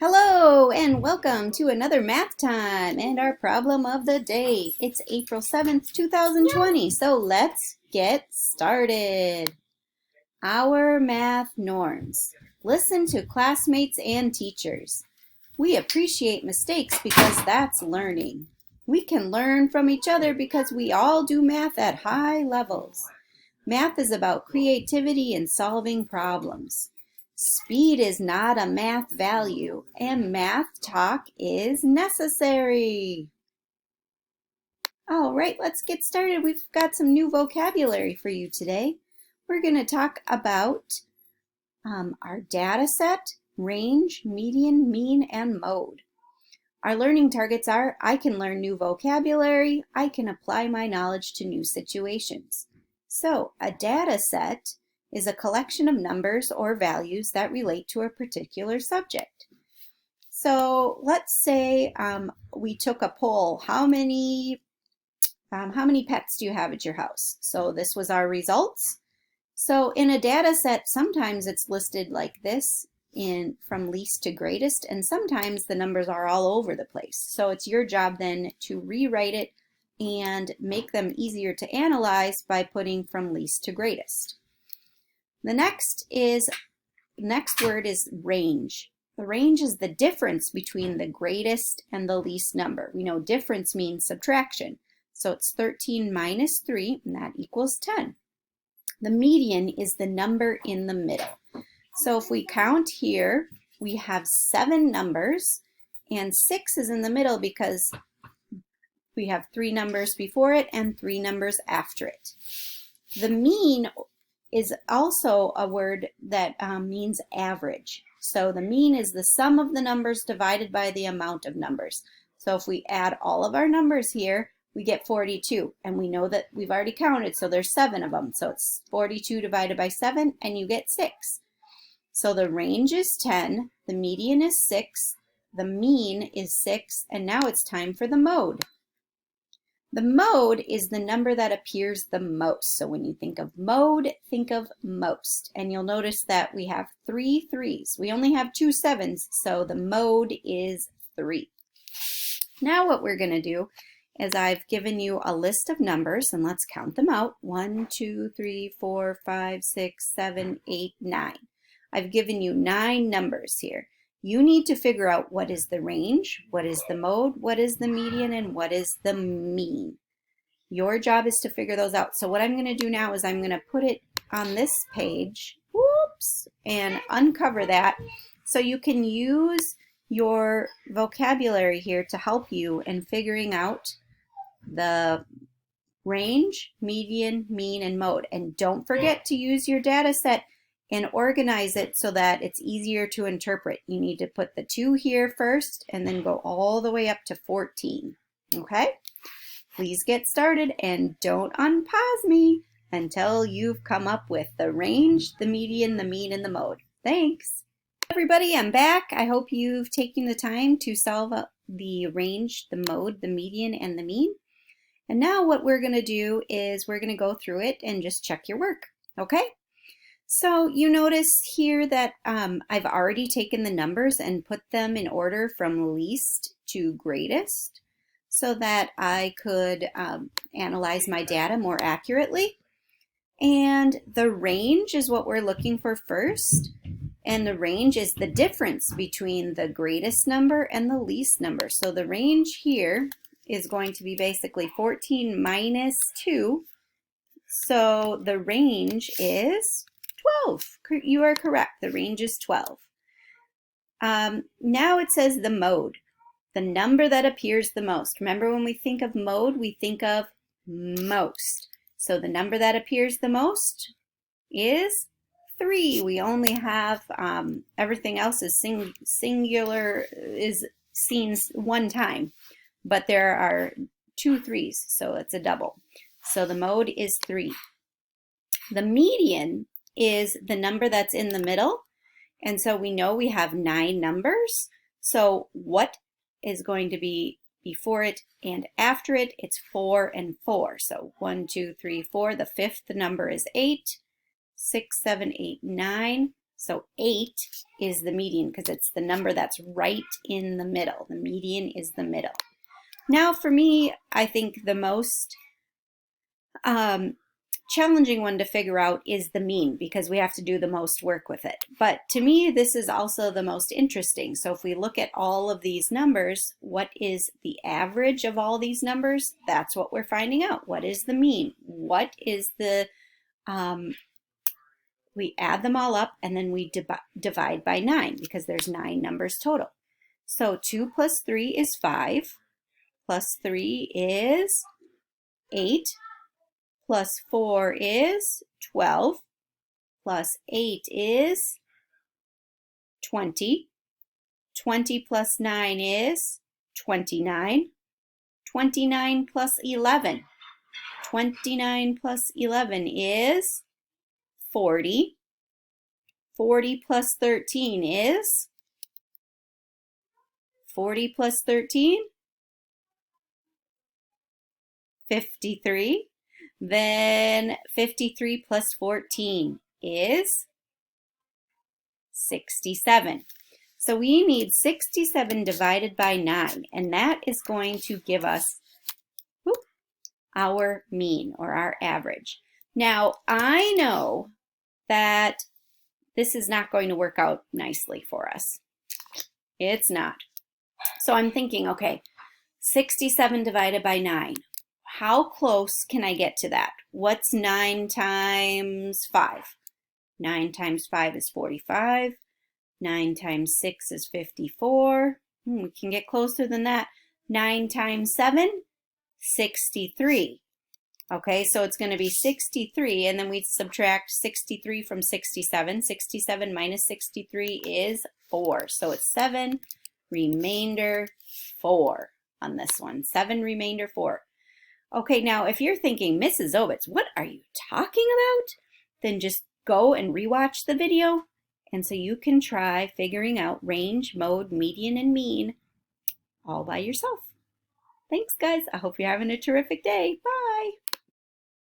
Hello and welcome to another math time and our problem of the day. It's April 7th, 2020, so let's get started. Our math norms. Listen to classmates and teachers. We appreciate mistakes because that's learning. We can learn from each other because we all do math at high levels. Math is about creativity and solving problems. Speed is not a math value, and math talk is necessary. All right, let's get started. We've got some new vocabulary for you today. We're going to talk about our data set, range, median, mean, and mode. Our learning targets are: I can learn new vocabulary, I can apply my knowledge to new situations. So a data set is a collection of numbers or values that relate to a particular subject. So let's say we took a poll. How many pets do you have at your house? So this was our results. So in a data set, sometimes it's listed like this from least to greatest, and sometimes the numbers are all over the place. So it's your job then to rewrite it and make them easier to analyze by putting from least to greatest. The next word is range. The range is the difference between the greatest and the least number. We know difference means subtraction. So it's 13 minus 3, and that equals 10. The median is the number in the middle. So if we count here, we have 7 numbers, and 6 is in the middle because we have 3 numbers before it and 3 numbers after it. The mean is also a word that means average. So the mean is the sum of the numbers divided by the amount of numbers. So if we add all of our numbers here, we get 42, and we know that we've already counted, so there's 7 of them. So it's 42 divided by 7, and you get 6. So the range is 10, the median is 6, the mean is 6, and now it's time for the mode. The mode is the number that appears the most. So when you think of mode, think of most. And you'll notice that we have 3 3s. We only have 2 7s, so the mode is 3. Now what we're going to do is I've given you a list of numbers, and let's count them out. 1, 2, 3, 4, 5, 6, 7, 8, 9. I've given you 9 numbers here. You need to figure out what is the range, what is the mode, what is the median, and what is the mean. Your job is to figure those out. So what I'm going to do now is I'm going to put it on this page, whoops, and uncover that so you can use your vocabulary here to help you in figuring out the range, median, mean, and mode. And don't forget to use your data set and organize it so that it's easier to interpret. You need to put the 2 here first and then go all the way up to 14. Okay? Please get started and don't unpause me until you've come up with the range, the median, the mean, and the mode. Thanks. Everybody, I'm back. I hope you've taken the time to solve the range, the mode, the median, and the mean. And now what we're going to do is we're going to go through it and just check your work. Okay? So you notice here that I've already taken the numbers and put them in order from least to greatest so that I could analyze my data more accurately. And the range is what we're looking for first. And the range is the difference between the greatest number and the least number. So the range here is going to be basically 14 minus 2. So the range is 12. You are correct. The range is 12. Now it says the mode, the number that appears the most. Remember, when we think of mode, we think of most. So the number that appears the most is 3. We only have everything else is singular, is seen one time, but there are 2 3s, so it's a double. So the mode is 3. The median is the number that's in the middle, and so we know we have 9 numbers. So what is going to be before it and after it? It's 4 and 4. So 1, 2, 3, 4. The 5th number is 8. 6, 7, 8, 9. So 8 is the median because it's the number that's right in the middle. The median is the middle. Now for me, I think the most challenging one to figure out is the mean because we have to do the most work with it. But to me, this is also the most interesting. So if we look at all of these numbers, what is the average of all these numbers? That's what we're finding out. What is the mean? What is the, we add them all up and then we divide by 9 because there's 9 numbers total. So 2 plus 3 is 5, plus 3 is 8, plus 4 is 12, plus 8 is 20. 20 plus 9 is 29. 29 plus 11. 29 plus 11 is 40. 40 plus 13 is 40 plus 13, 53. Then 53 plus 14 is 67. So we need 67 divided by 9, and that is going to give us our mean or our average. Now, I know that this is not going to work out nicely for us. It's not. So I'm thinking, okay, 67 divided by 9. How close can I get to that? What's 9 times 5? 9 times 5 is 45. 9 times 6 is 54. We can get closer than that. 9 times 7, 63. Okay, so it's going to be 63, and then we subtract 63 from 67. 67 minus 63 is 4. So it's 7, remainder 4 on this one. 7, remainder 4. Okay, now if you're thinking, Mrs. Ovitz, what are you talking about? Then just go and rewatch the video, and so you can try figuring out range, mode, median, and mean all by yourself. Thanks, guys. I hope you're having a terrific day. Bye.